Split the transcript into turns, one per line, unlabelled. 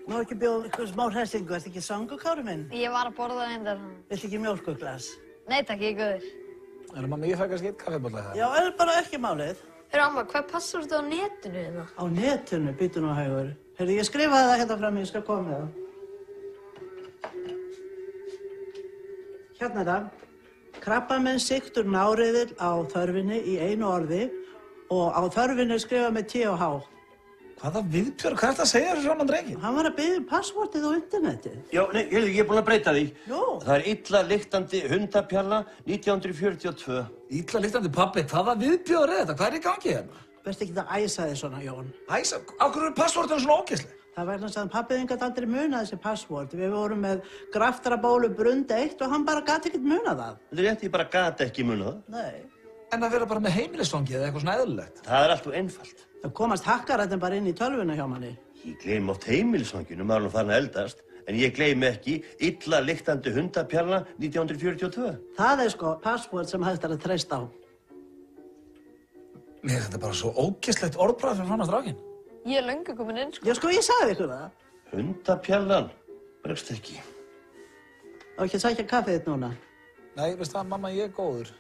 Má ekki bjóða ykkur smá hressingu, ertu ekki svangur, Kári minn?
Ég var að borða reyndar.
Viltu ekki mjólkurglas?
Nei takk, ég er góður.
Mamma, ég fæ kannski eitt kaffibolla það.
Já, er bara ekki málið.
Heyrðu amma, hvað passar þetta á netinu hérna?
Á netinu, býtu nú hægur. Heyrðu, ég skrifaði það hérna fram, ég skal koma með það. Hérna er það. Krabbamenn sigtur náriðil á þörfinni í einu orði og á þörfinni er skrifað með T og H.
Hvaða viðbjörg, hvað ert að segja þessu saman drengin?
Hann var að biðja passvortið á internetið.
Já, nei, heyrðu, ég er búinn að breyta því.
Nú?
Það er illa lyktandi hundapjalla 1942.
Illa lyktandi pabbi, hvaða viðbjörg er þetta? Hvað er í gangi hérna?
Verðst ekki að æsa þig svona, Jón.
Æsa, á hverju er passvortinu svona ógeðsleg?
Það var vegna að pappið gat aldrei munað þessi passvort. Við vorum með graftarabólu Brund 1 og hann bara gat ekkert munað það.
Þetta er rétt, ég bara gat ekki munað það.
Nei.
En að vera bara með heimilisfangi eða eitthvað svona eðlilegt?
Það er alltaf einfalt.
Það komast hakkarættin bara inn í tölvuna hjá manni.
Ég gleymi oft heimilisfanginum, maður er nú farin að eldast, en ég gleymi ekki illa lyktandi hundapjalla 1942.
Það er sko passvort sem hægt er að treysta á.
Mér er þetta bara svo ógeðslegt orðbragð fyrir svona strákinn.
Ég er löngu komin inn sko.
Já, sko, ég sagði ykkur það.
Hundapjallan? Bregst ekki.
Á ekki að sækja kaffið þitt núna?
Nei, veist það, mamma, ég er góður.